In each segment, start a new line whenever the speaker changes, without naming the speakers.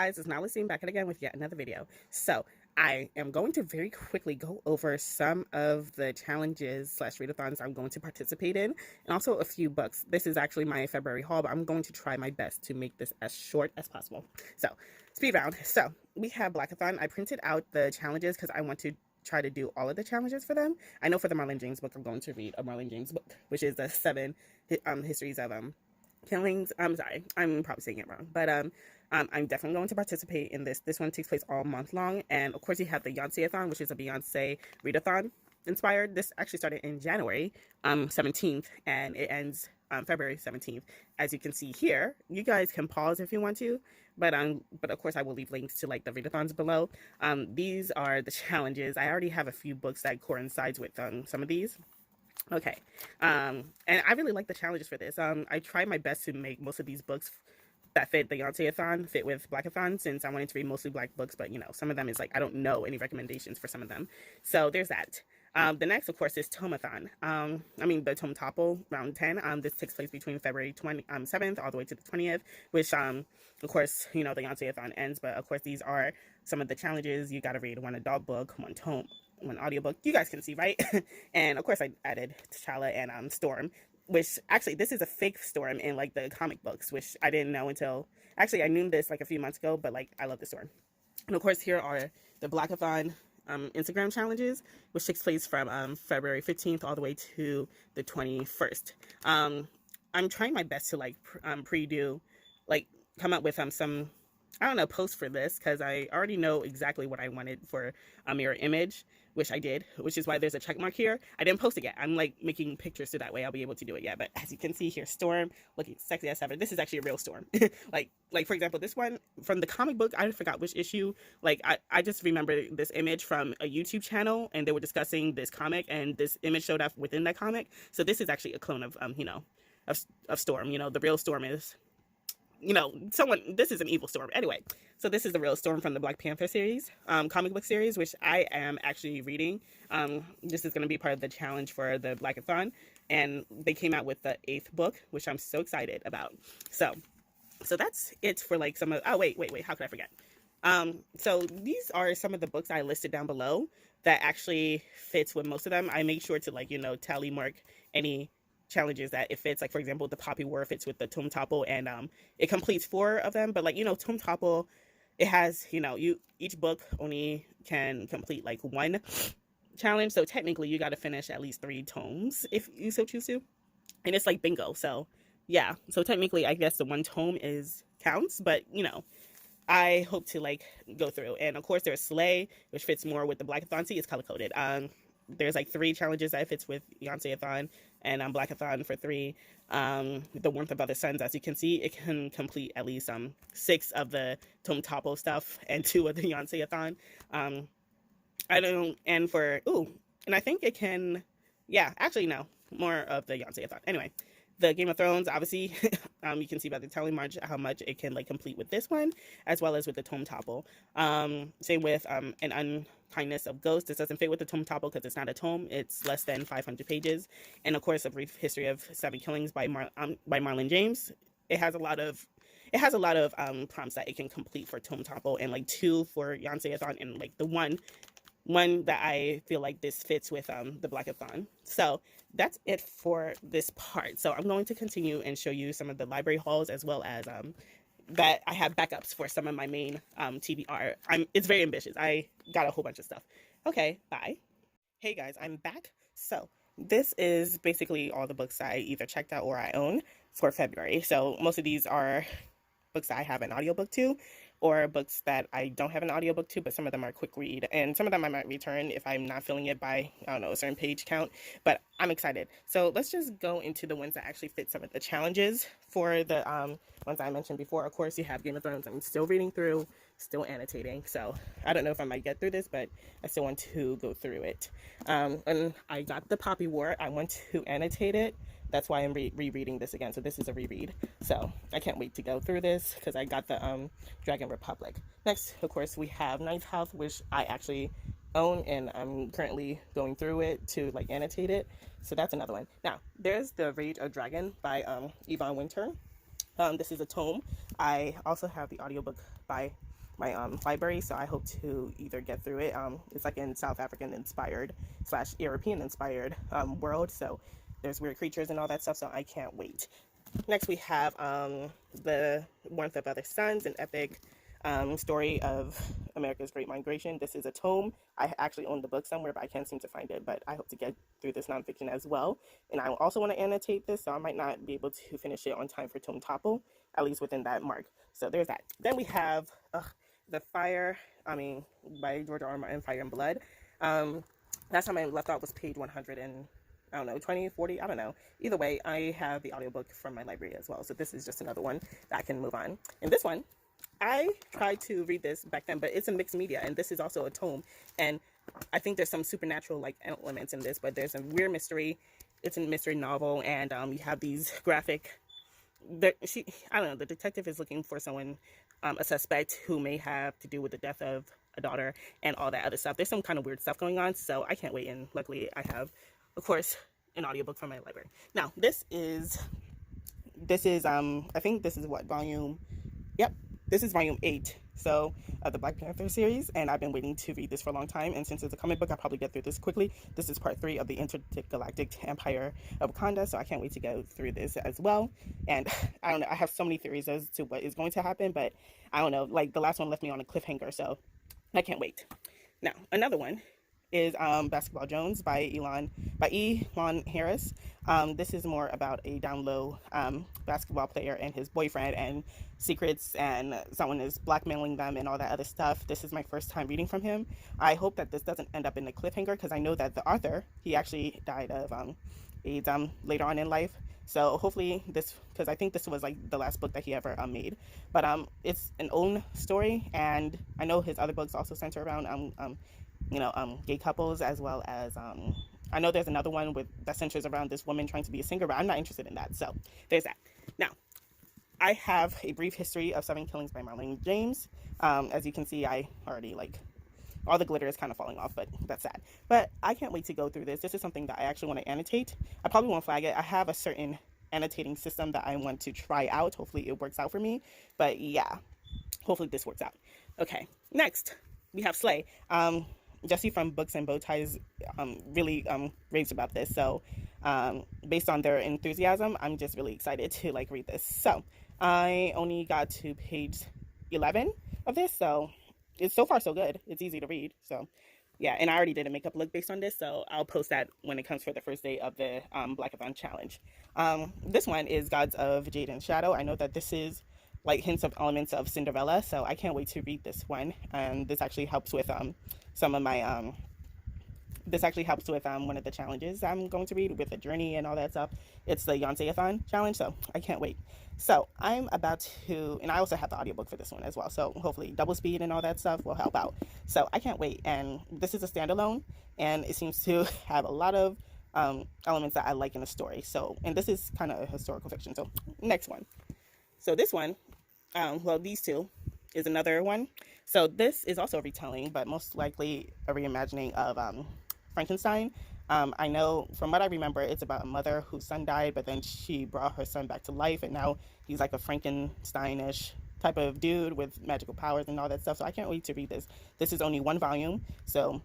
guys, it's Nalissine back again with yet another video. So I am going to very quickly go over some of the challenges slash readathons I'm going to participate in, and also a few books. This is actually my February haul, but I'm going to try my best to make this as short as possible. So speed round. So we have Blackathon. I printed out the challenges because I want to try to do all of the challenges for them. I know for the Marlon James book, I'm going to read a Marlon James book, which is the 7 histories of killings. I'm sorry, I'm probably saying it wrong, but I'm definitely going to participate in this. This one takes place all month long, and of course you have the Yonceathon, which is a Beyonce readathon inspired. This actually started in January 17th, and it ends February 17th. As you can see here, you guys can pause if you want to, but of course I will leave links to like the readathons below. These are the challenges. I already have a few books that coincides with some of these. Okay, and I really like the challenges for this. I tried my best to make most of these books that fit the Yonceathon fit with Blackathon, since I wanted to read mostly Black books, but you know, some of them is like I don't know any recommendations for some of them. So there's that. The next, of course, is Tomathon. The Tome Topple round 10. This takes place between February 7th all the way to the 20th, which, of course, you know, the Yonceathon ends, but of course, these are some of the challenges. You got to read one adult book, one tome, one audiobook. You guys can see, right? And of course, I added T'Challa and Storm, which actually this is a fake Storm in like the comic books, which I didn't know until actually I knew this like a few months ago, but like I love the Storm. And of course, here are the Blackathon Instagram challenges, which takes place from February 15th all the way to the 21st. I'm trying my best to like pre-do, like come up with some, I don't know, posts for this, because I already know exactly what I wanted for a mirror image, which I did, which is why there's a check mark here. I didn't post it yet. I'm like making pictures so that way I'll be able to do it yet. But as you can see here, Storm looking sexy as ever. This is actually a real Storm. like for example, this one from the comic book, I forgot which issue. Like I just remember this image from a YouTube channel, and they were discussing this comic, and this image showed up within that comic. So this is actually a clone of of Storm. You know, the real Storm is, you know, this is an evil Storm. Anyway, so this is the real Storm from the Black Panther series, comic book series, which I am actually reading. This is going to be part of the challenge for the Blackathon, and they came out with the 8th book, which I'm so excited about. So that's it for like some of, oh, wait, how could I forget? So these are some of the books I listed down below that actually fits with most of them. I make sure to like, you know, tally mark any challenges that it fits. Like for example, the Poppy War fits with the Tome Topple, and it completes 4 of them. But like, you know, Tome Topple, it has, you know, each book only can complete like 1 challenge, so technically you got to finish at least 3 tomes if you so choose to, and it's like bingo. So yeah, so technically I guess the 1 tome counts, but you know, I hope to like go through. And of course there's Slay, which fits more with the Blackathon. See, it's color coded. There's like 3 challenges that fits with Yonceathon, and Blackathon for 3. The Warmth of Other Suns, as you can see, it can complete at least 6 of the Tome Topple stuff and 2 of the Yonceathon. And I think it can, yeah, actually no, more of the Yonceathon. Anyway, the Game of Thrones, obviously, you can see by the tally mark how much it can like complete with this one, as well as with the Tome Topple. Same with An Unkindness of Ghosts. This doesn't fit with the Tome Topple because it's not a tome. It's less than 500 pages. And of course, A Brief History of 7 Killings by Marlon James. It has a lot of prompts that it can complete for Tome Topple, and like 2 for Yonceathon, and like the one that I feel like this fits with the Blackathon. So that's it for this part. So I'm going to continue and show you some of the library hauls, as well as that I have backups for some of my main TBR. It's very ambitious. I got a whole bunch of stuff. Okay, bye. Hey guys, I'm back. So this is basically all the books I either checked out or I own for February. So most of these are books that I have an audiobook to, or books that I don't have an audiobook to, but some of them are quick read, and some of them I might return if I'm not filling it by, I don't know, a certain page count, but I'm excited. So let's just go into the ones that actually fit some of the challenges for the ones I mentioned before. Of course, you have Game of Thrones. I'm still reading through, still annotating, so I don't know if I might get through this, but I still want to go through it. And I got the Poppy War. I want to annotate it. That's why I'm rereading this again. So this is a reread. So I can't wait to go through this, because I got the Dragon Republic. Next, of course, we have Ninth House, which I actually own, and I'm currently going through it to like annotate it. So that's another one. Now, there's the Rage of Dragon by Yvonne Winter. This is a tome. I also have the audiobook by my library, so I hope to either get through it. It's like in South African inspired / European inspired world, so there's weird creatures and all that stuff, so I can't wait. Next we have The Warmth of Other Suns, an epic story of America's Great Migration. This is a tome. I actually own the book somewhere, but I can't seem to find it, but I hope to get through this nonfiction as well. And I also want to annotate this, so I might not be able to finish it on time for Tome Topple, at least within that mark. So there's that. Then we have by George R. R. Martin, Fire and Blood. Last time I left off was page 100 and I don't know, 20, 40, I don't know. Either way, I have the audiobook from my library as well. So this is just another one that I can move on. And this one, I tried to read this back then, but it's a mixed media, and this is also a tome. And I think there's some supernatural like elements in this, but there's a weird mystery. It's a mystery novel, and you have these graphic. I don't know. The detective is looking for someone, a suspect who may have to do with the death of a daughter and all that other stuff. There's some kind of weird stuff going on, so I can't wait. And luckily, I have, of course, an audiobook from my library. Now, this is I think this is what volume. Yep. This is volume 8, so of the Black Panther series, and I've been waiting to read this for a long time, and since it's a comic book, I'll probably get through this quickly. This is part 3 of the Intergalactic Empire of Wakanda, so I can't wait to go through this as well. And I don't know, I have so many theories as to what is going to happen, but I don't know, like the last one left me on a cliffhanger, so I can't wait. Now, another one is Basketball Jones by Elon Harris. This is more about a down low basketball player and his boyfriend and secrets, and someone is blackmailing them and all that other stuff. This is my first time reading from him. I hope that this doesn't end up in a cliffhanger, because I know that the author, he actually died of AIDS later on in life. So hopefully this, because I think this was like the last book that he ever made. But it's an own story, and I know his other books also center around gay couples, as well as I know there's another one that centers around this woman trying to be a singer, but I'm not interested in that. So there's that. Now, I have A Brief History of 7 Killings by Marlene James. As you can see, I already all the glitter is kind of falling off, but that's sad. But I can't wait to go through this. This is something that I actually want to annotate. I probably won't flag it. I have a certain annotating system that I want to try out. Hopefully it works out for me. But yeah, hopefully this works out. Okay, next we have Slay. Jesse from Books and Bowties really raves about this. So based on their enthusiasm, I'm just really excited to read this. So I only got to page 11 of this, so it's so far so good. It's easy to read. So yeah, and I already did a makeup look based on this, so I'll post that when it comes for the first day of the Blackathon challenge. This one is Gods of Jade and Shadow. I know that this is hints of elements of Cinderella, so I can't wait to read this one. And this actually helps with some of my one of the challenges I'm going to read with the journey and all that stuff. It's the Yonceathon challenge, so I can't wait. So I'm about to, and I also have the audiobook for this one as well, so hopefully double speed and all that stuff will help out. So I can't wait. And this is a standalone, and it seems to have a lot of elements that I like in the story. So, and this is kind of a historical fiction. So next one. So this one, these two is another one. So this is also a retelling, but most likely a reimagining of Frankenstein. I know from what I remember, it's about a mother whose son died, but then she brought her son back to life, and now he's like a Frankenstein-ish type of dude with magical powers and all that stuff. So I can't wait to read this. This is only 1 volume, so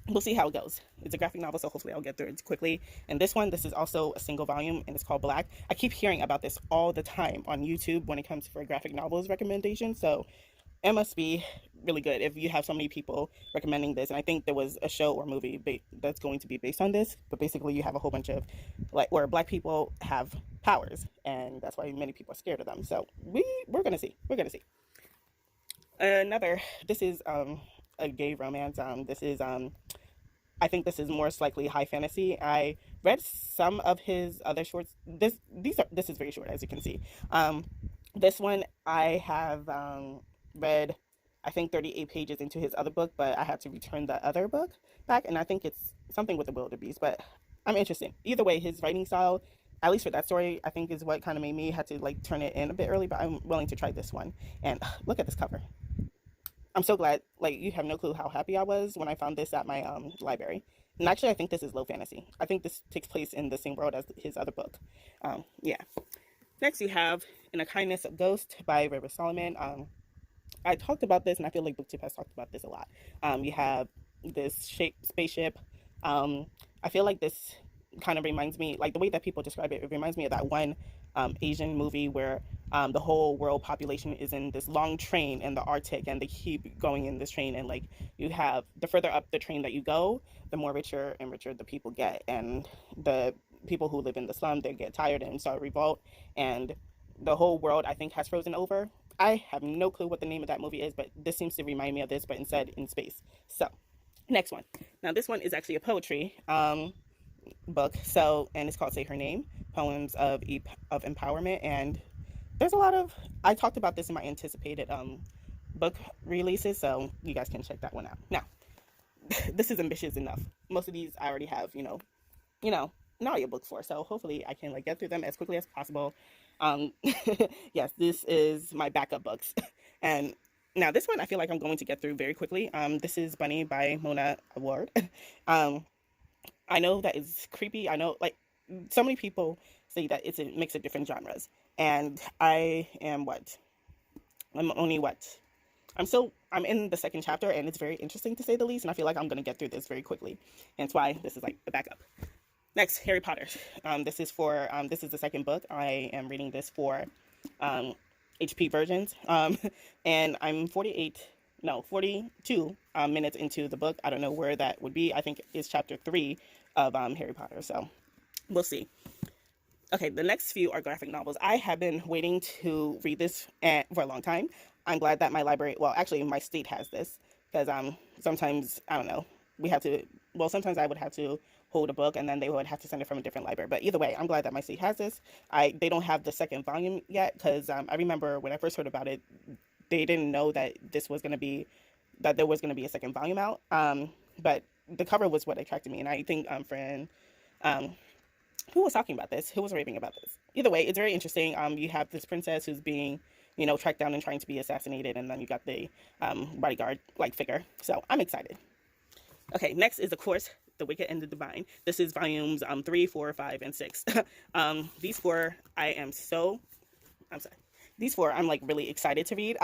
we'll see how it goes. It's a graphic novel, so hopefully I'll get through it quickly. And this one, this is also a single volume, and it's called Black. I keep hearing about this all the time on YouTube when it comes for graphic novels recommendations, so it must be really good if you have so many people recommending this. And I think there was a show or movie that's going to be based on this, but basically you have a whole bunch of where Black people have powers, and that's why many people are scared of them. So we're gonna see. This is a gay romance. This is I think this is more slightly high fantasy. I read some of his other shorts. This is very short, as you can see. This one I have read, I think 38 pages into his other book, but I had to return the other book back, and I think it's something with the wildebeest, but I'm interested. Either way, his writing style, at least for that story, I think is what kind of made me have to turn it in a bit early, but I'm willing to try this one. And look at this cover. I'm so glad, you have no clue how happy I was when I found this at my library. And actually, I think this is low fantasy. I think this takes place in the same world as his other book. Yeah. Next, you have In a Kindness of Ghost by River Solomon. I talked about this, and I feel like BookTube has talked about this a lot. You have this spaceship. I feel like this kind of reminds me, like the way that people describe it, it reminds me of that one Asian movie where the whole world population is in this long train in the Arctic, and they keep going in this train, and like you have the further up the train that you go, the more richer and richer the people get, and the people who live in the slum, they get tired and start revolt, and the whole world I think has frozen over. I have no clue what the name of that movie is, but this seems to remind me of this, but instead in space. So, next one. Now, this one is actually a poetry book. So, and it's called "Say Her Name: Poems of Empowerment." And there's a lot of. I talked about this in my anticipated book releases, so you guys can check that one out. Now, this is ambitious enough. Most of these I already have, an audiobook for, so hopefully I can like get through them as quickly as possible. Um, yes, this is my backup books. And now this one I feel like I'm going to get through very quickly. This is Bunny by Mona Award. um, I know that it's creepy. I know like so many people say that it's a mix of different genres. And I am what? I'm only what? I'm in the second chapter, and it's very interesting to say the least, and I feel like I'm going to get through this very quickly. And it's why this is like the backup. Next, Harry Potter. This is the second book. I am reading this for HP versions. And I'm 42 minutes into the book. I don't know where that would be. I think it's chapter 3 of Harry Potter. So we'll see. Okay, the next few are graphic novels. I have been waiting to read this for a long time. I'm glad that my library, well, actually my state has this, because sometimes, I don't know, sometimes I would have to hold a book, and then they would have to send it from a different library. But either way, I'm glad that my state has this. They don't have the second volume yet, because I remember when I first heard about it, they didn't know that there was going to be a second volume out. But the cover was what attracted me, and I think friend, who was talking about this? Who was raving about this? Either way, it's very interesting. You have this princess who's being, tracked down and trying to be assassinated, and then you got the bodyguard like figure. So I'm excited. Okay, next is of course The Wicked and the Divine. This is volumes 3, 4, 5, and 6. These four These four I'm like really excited to read.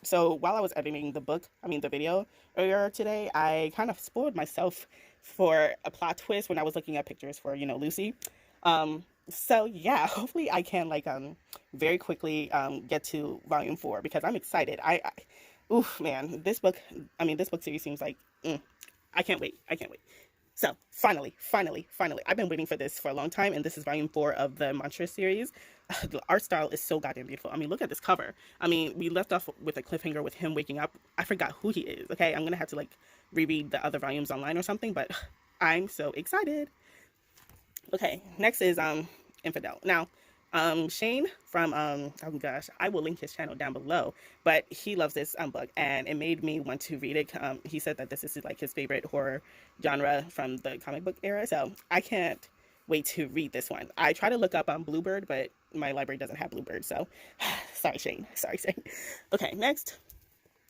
So while I was editing the video earlier today, I kind of spoiled myself for a plot twist when I was looking at pictures for, Lucy. So yeah, hopefully I can like very quickly get to volume 4, because I'm excited. Oof, man, this book series seems like I can't wait. So finally, I've been waiting for this for a long time, and this is volume 4 of the Monstrous series. The art style is so goddamn beautiful. I mean, look at this cover. I mean, we left off with a cliffhanger with him waking up. I forgot who he is. Okay, I'm gonna have to like reread the other volumes online or something, but I'm so excited. Okay, next is Infidel. Now, Shane from oh gosh, I will link his channel down below, but he loves this book, and it made me want to read it. He said that this is like his favorite horror genre from the comic book era, so I can't wait to read this one. I try to look up on Bluebird, but my library doesn't have Bluebird, so sorry Shane. Okay, next.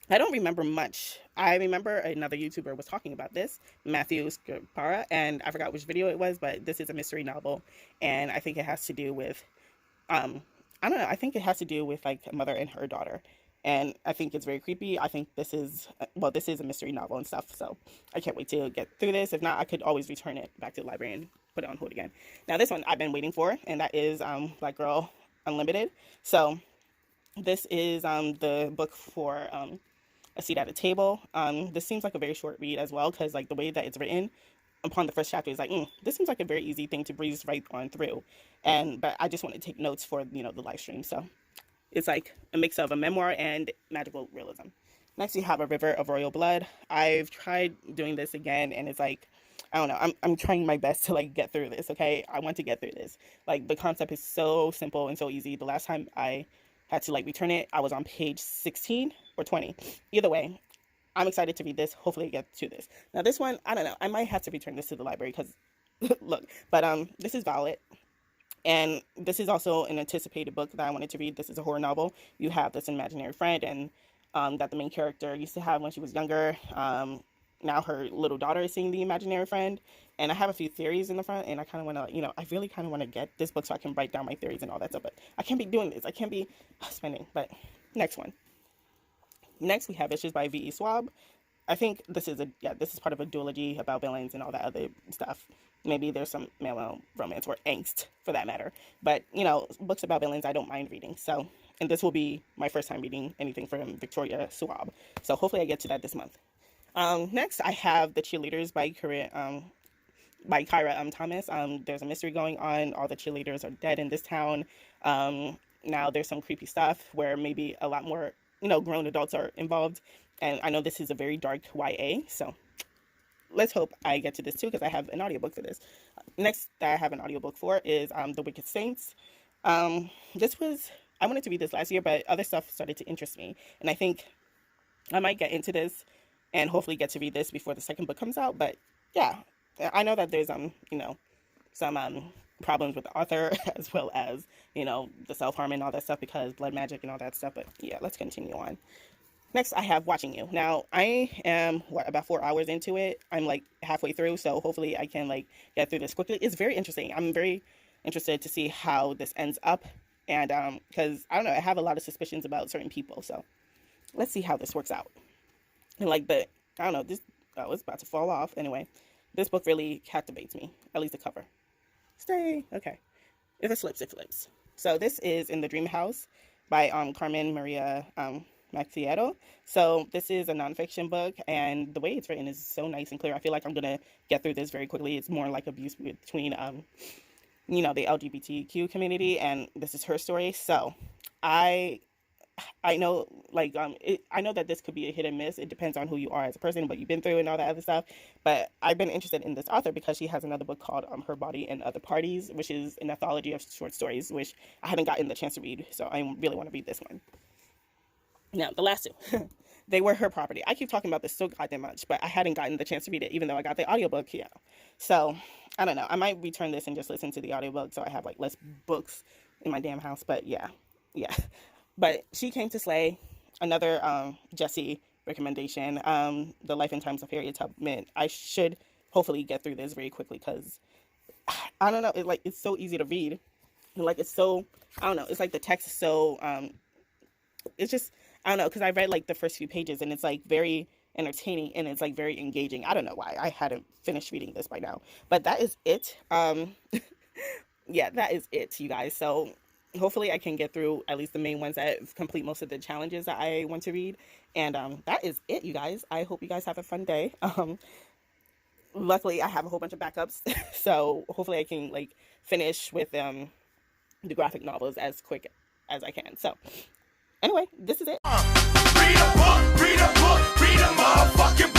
I don't remember much. I remember another YouTuber was talking about this, Matthew Scarpara, and I forgot which video it was, but this is a mystery novel, and I think it has to do with I don't know, I think it has to do with like a mother and her daughter, and I think it's very creepy. I think this is a mystery novel and stuff, so I can't wait to get through this. If not, I could always return it back to the library and put it on hold again. Now this one I've been waiting for, and that is Black Girl Unlimited. So this is the book for A Seat at a Table. This seems like a very short read as well, because like the way that it's written upon the first chapter is like, this seems like a very easy thing to breeze right on through. But I just want to take notes for, the live stream. So it's like a mix of a memoir and magical realism. Next, you have A River of Royal Blood. I've tried doing this again, and it's like, I don't know, I'm trying my best to like get through this, okay? I want to get through this. Like the concept is so simple and so easy. The last time I had to like return it, I was on page 16 or 20. Either way, I'm excited to read this. Hopefully I get to this. Now this one, I don't know. I might have to return this to the library because, look. But this is Violet. And this is also an anticipated book that I wanted to read. This is a horror novel. You have this imaginary friend and that the main character used to have when she was younger. now her little daughter is seeing the imaginary friend. And I have a few theories in the front, and I kind of want to, I really kind of want to get this book so I can write down my theories and all that stuff. But I can't be doing this. I can't be spending. But next one. Next, we have Issues by V.E. Schwab. I think this is part of a duology about villains and all that other stuff. Maybe there's some male romance or angst for that matter. But, books about villains I don't mind reading. So, and this will be my first time reading anything from Victoria Schwab. So hopefully I get to that this month. Next, I have The Cheerleaders by Kyra Thomas. There's a mystery going on. All the cheerleaders are dead in this town. Now there's some creepy stuff where maybe a lot more, grown adults are involved. And I know this is a very dark YA, so let's hope I get to this too, because I have an audiobook for this. Next that I have an audiobook for is The Wicked Saints. I wanted to read this last year, but other stuff started to interest me. And I think I might get into this and hopefully get to read this before the second book comes out. But yeah, I know that there's, some problems with the author as well as, the self-harm and all that stuff because blood magic and all that stuff. But yeah, let's continue on. Next, I have Watching You. Now, I am, about 4 hours into it. I'm, halfway through, so hopefully I can, get through this quickly. It's very interesting. I'm very interested to see how this ends up. And, because, I don't know, I have a lot of suspicions about certain people. So, let's see how this works out. And, I don't know, it's about to fall off. Anyway, this book really captivates me. At least the cover. Stay. Okay. If it flips, it flips. So, this is In the Dream House by Carmen Maria Macchiato. So this is a nonfiction book, and the way it's written is so nice and clear. I feel like I'm gonna get through this very quickly. It's more like abuse between the LGBTQ community, and this is her story. So I know I know that this could be a hit and miss. It depends on who you are as a person, what you've been through and all that other stuff. But I've been interested in this author because she has another book called Her Body and Other Parties, which is an anthology of short stories, which I haven't gotten the chance to read. So I really want to read this one. Now, the last two, they were her property. I keep talking about this so goddamn much, but I hadn't gotten the chance to read it, even though I got the audiobook, So, I don't know. I might return this and just listen to the audiobook so I have, less books in my damn house. But, yeah. But She Came to Slay, another Jessie recommendation, The Life and Times of Harriet Tubman. I should hopefully get through this very quickly because, I don't know, it's so easy to read. It's so, I don't know, it's the text is so, it's just, I don't know, because I read the first few pages and it's very entertaining and it's very engaging. I don't know why I hadn't finished reading this by now, but that is it. Yeah, that is it, you guys. So hopefully I can get through at least the main ones that complete most of the challenges that I want to read. And that is it, you guys. I hope you guys have a fun day. Luckily I have a whole bunch of backups, so hopefully I can finish with the graphic novels as quick as I can. So anyway, this is it. Read a book, read a book, read a motherfucking